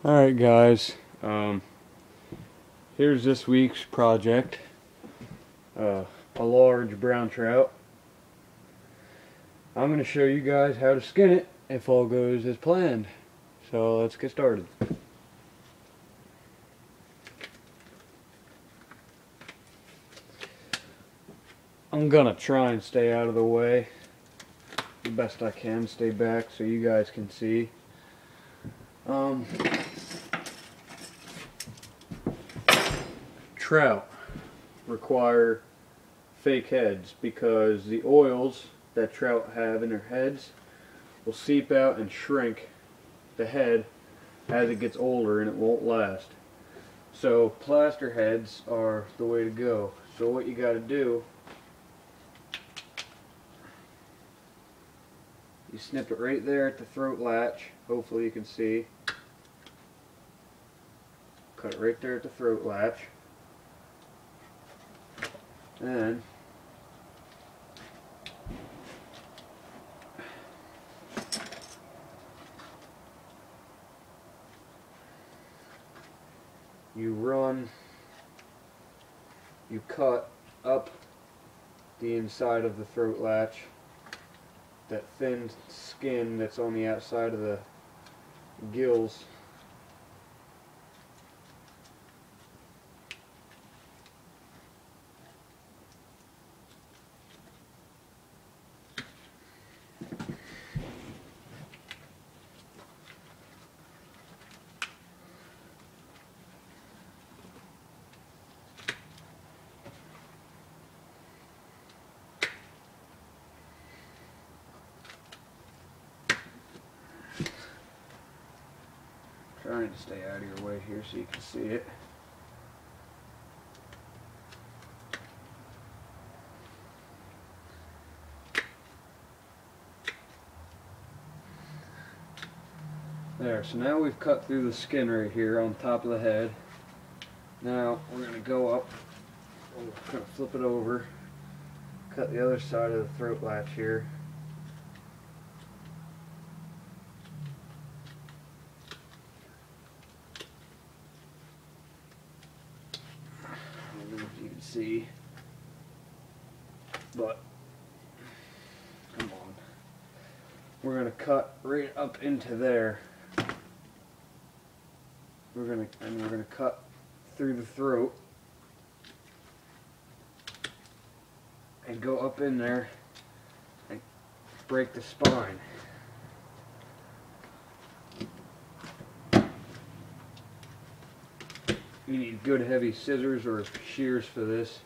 Alright guys, here's this week's project. A large brown trout. I'm going to show you guys how to skin it if all goes as planned. So let's get started. I'm going to try and stay out of the way the best I can, stay back so you guys can see. Trout require fake heads because the oils that trout have in their heads will seep out and shrink the head as it gets older, and it won't last. So plaster heads are the way to go. So what you got to do, you snip it right there at the throat latch. Hopefully you can see. Cut it right there at the throat latch. And you cut up the inside of the throat latch, that thin skin that's on the outside of the gills. Trying to stay out of your way here so you can see it. There, so now we've cut through the skin right here on top of the head. Now we're going to go up, we're going to flip it over, cut the other side of the throat latch here. I don't know if you can see, but come on. We're going to cut right up into there. We're going to cut through the throat and go up in there and break the spine. You need good heavy scissors or shears for this.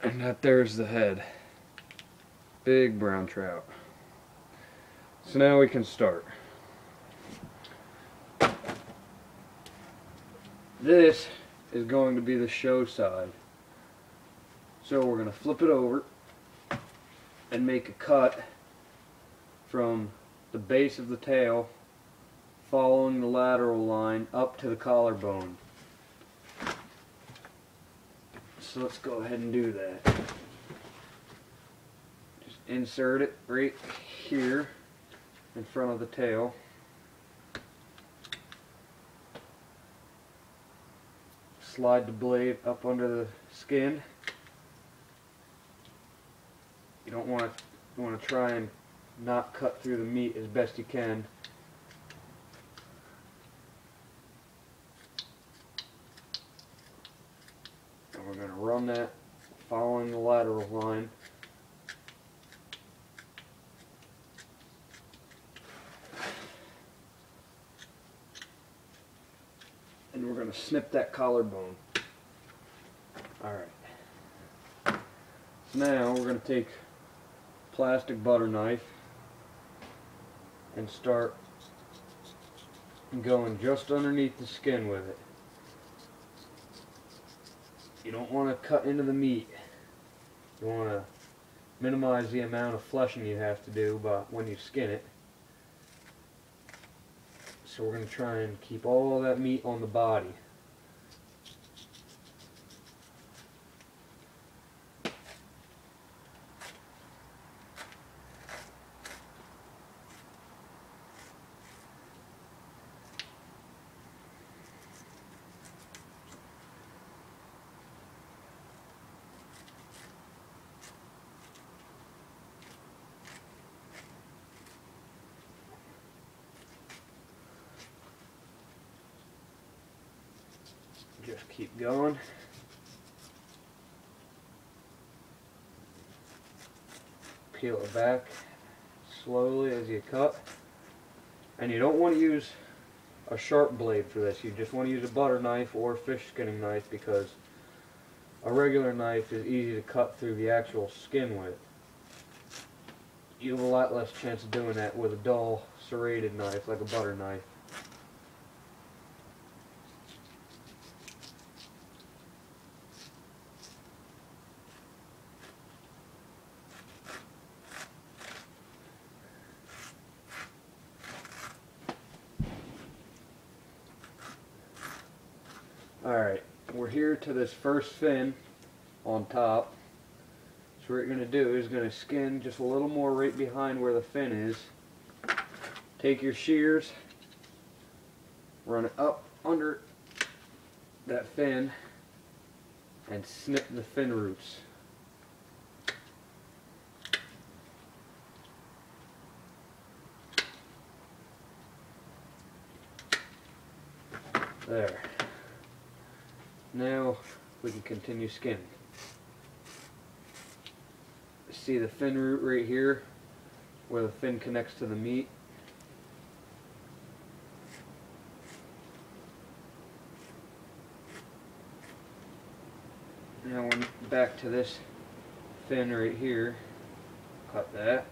And that there's the head. Big brown trout. So now we can start. This is going to be the show side. So we're going to flip it over and make a cut from the base of the tail, following the lateral line up to the collarbone. So let's go ahead and do that. Just insert it right here in front of the tail. Slide the blade up under the skin. You don't want to try and not cut through the meat as best you can. And we're going to run that following the lateral line. And we're going to snip that collarbone. Alright. So now we're going to take a plastic butter knife and start going just underneath the skin with it. You don't want to cut into the meat. You want to minimize the amount of fleshing you have to do when you skin it. So we're going to try and keep all that meat on the body. Just keep going. Peel it back slowly as you cut. And you don't want to use a sharp blade for this. You just want to use a butter knife or fish skinning knife, because a regular knife is easy to cut through the actual skin with. You have a lot less chance of doing that with a dull serrated knife like a butter knife. Alright, we're here to this first fin on top. So what you're going to do is going to skin just a little more right behind where the fin is. Take your shears, run it up under that fin, and snip the fin roots. There. Now we can continue skinning. See the fin root right here where the fin connects to the meat? Now we're back to this fin right here. Cut that.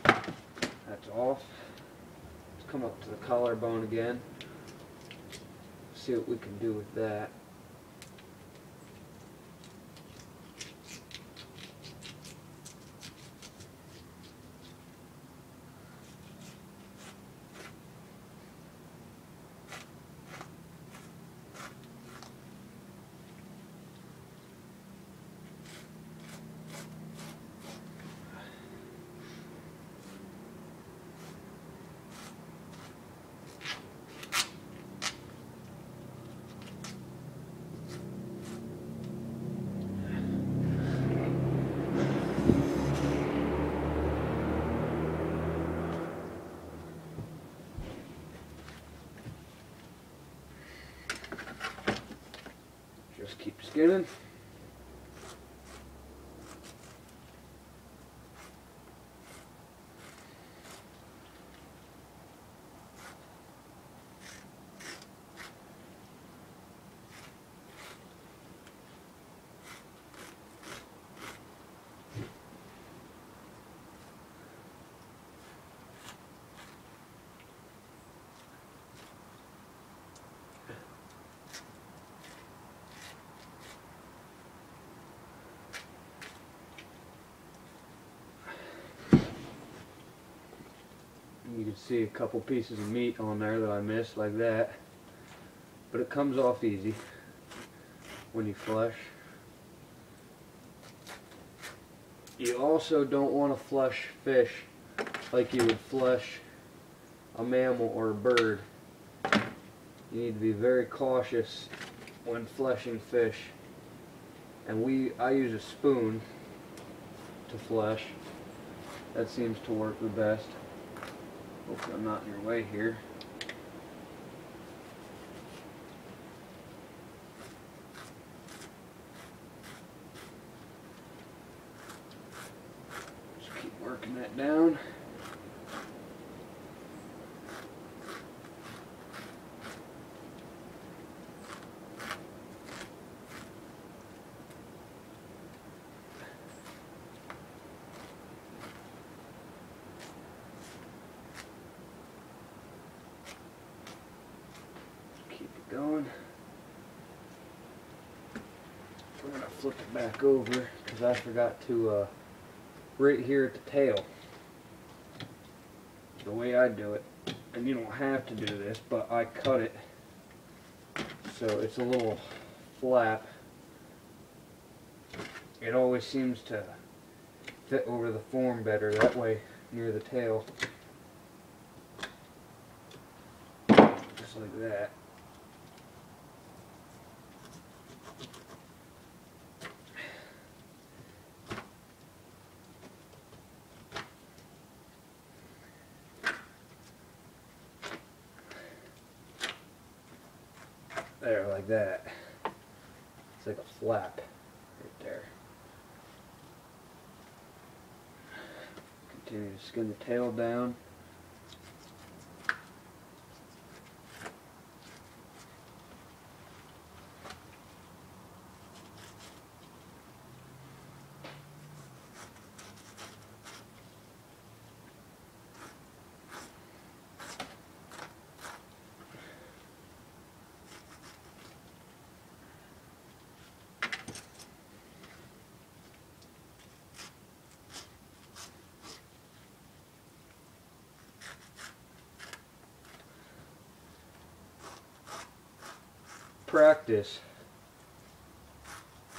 That's off. Let's come up to the collarbone again. See what we can do with that. Just keep skinning. You can see a couple pieces of meat on there that I missed like that, but it comes off easy when you flesh. You also don't want to flesh fish like you would flesh a mammal or a bird. You need to be very cautious when fleshing fish, and I use a spoon to flesh. That seems to work the best. Hopefully I'm not in your way here. Just keep working that down. Going. We're going to flip it back over because I forgot to, right here at the tail, the way I do it, and you don't have to do this, but I cut it so it's a little flap. It always seems to fit over the form better that way near the tail, just like that. There, like that. It's like a flap right there. Continue to skin the tail down.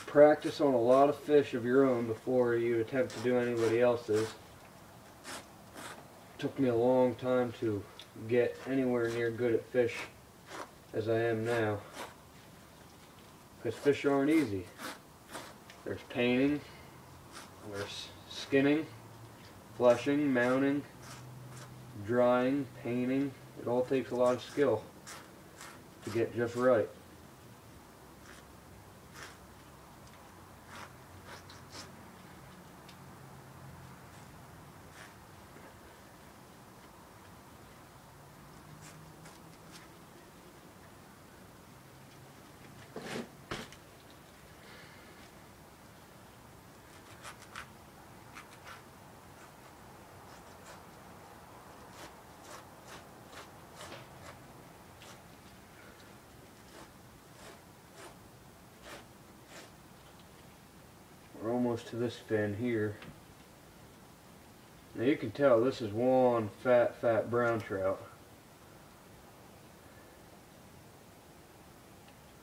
Practice on a lot of fish of your own before you attempt to do anybody else's. It took me a long time to get anywhere near good at fish as I am now, because fish aren't easy. There's painting, there's skinning, fleshing, mounting, drying, painting. It all takes a lot of skill to get just right. We're almost to this fin here. Now you can tell this is one fat brown trout.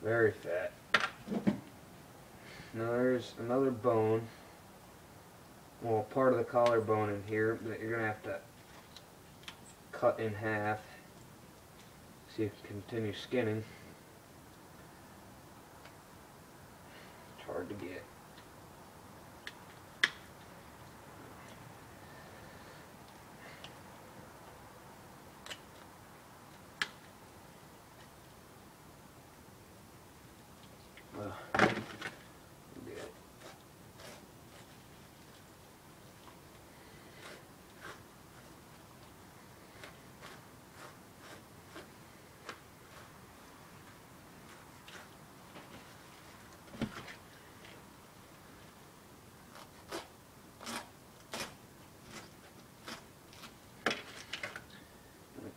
Very fat. Now there's another bone, well, part of the collarbone in here that you're going to have to cut in half so you can continue skinning. It's hard to get.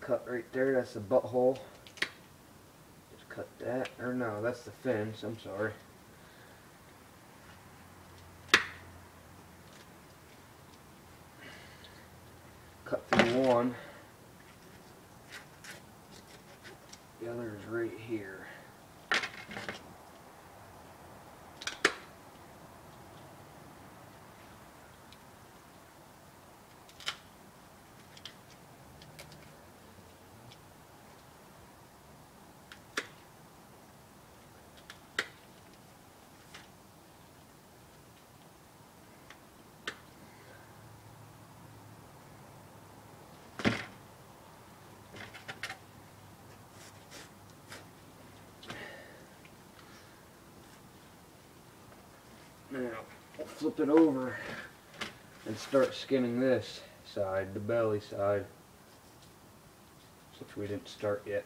Cut right there, that's the butthole. Just cut that, or no, that's the fins, I'm sorry. Cut through one. The other is right here. Now, we'll flip it over and start skinning this side, the belly side, which we didn't start yet.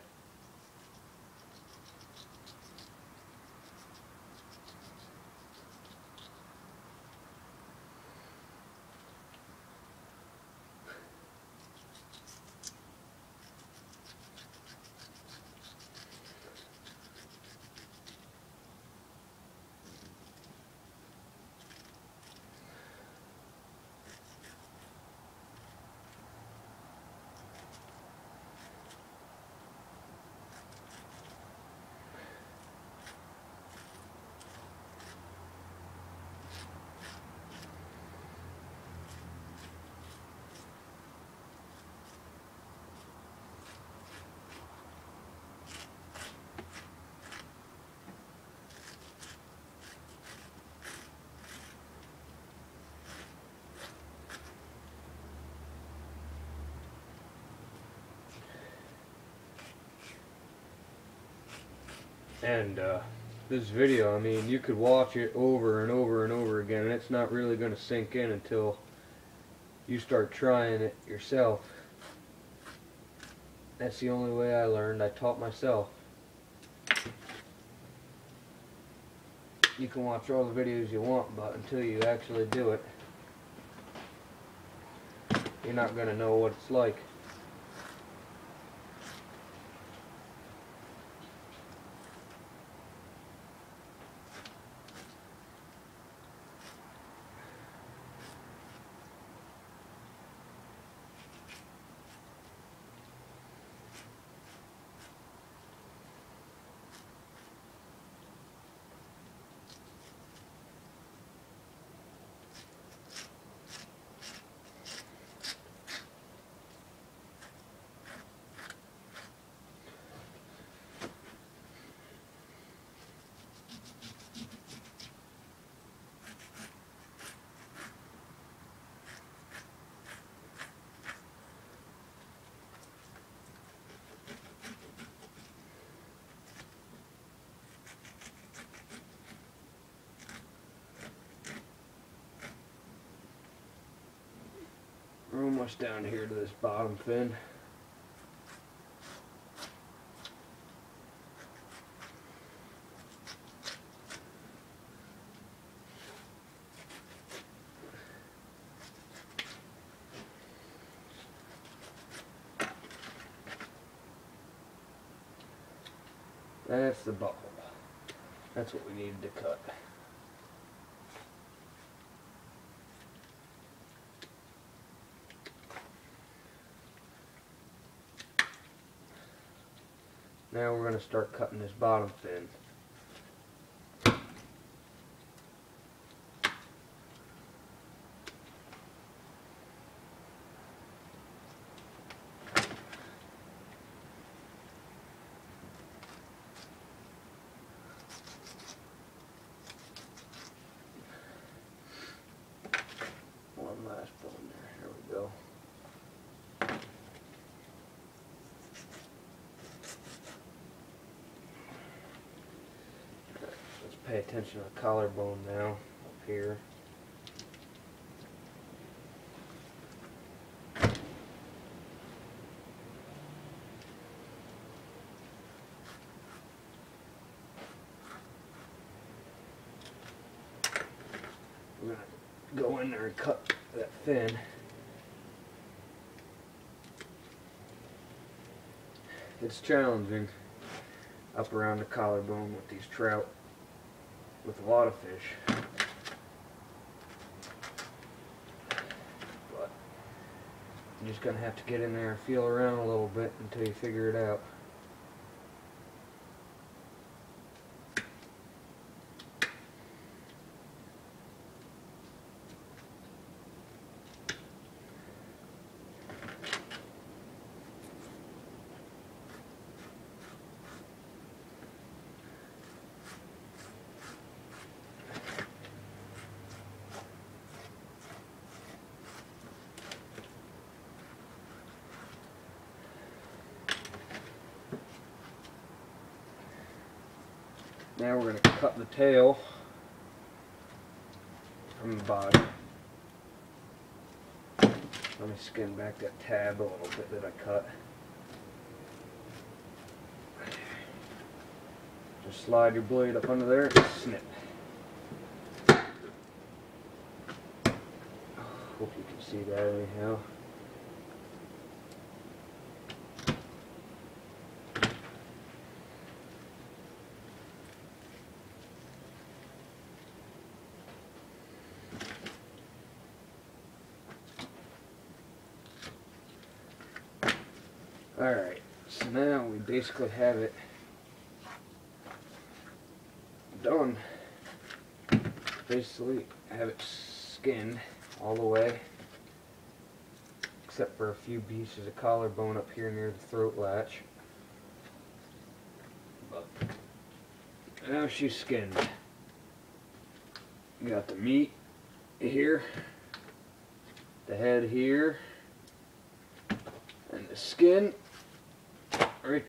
And this video, I mean, you could watch it over and over and over again, and it's not really going to sink in until you start trying it yourself. That's the only way I learned. I taught myself. You can watch all the videos you want, but until you actually do it, you're not going to know what it's like. We're almost down here to this bottom fin. That's the bubble. That's what we needed to cut. Now we're going to start cutting this bottom fin. One last bone there. Here we go. Pay attention to the collarbone now, up here. We're going to go in there and cut that fin. It's challenging up around the collarbone with these trout. With a lot of fish, but you're just gonna have to get in there and feel around a little bit until you figure it out. Now we're going to cut the tail from the body. Let me skin back that tab a little bit that I cut. Just slide your blade up under there and snip. Hope you can see that anyhow. Alright, so now we basically have it done. Basically have it skinned all the way, except for a few pieces of collarbone up here near the throat latch. But now she's skinned. You got the meat here, the head here, and the skin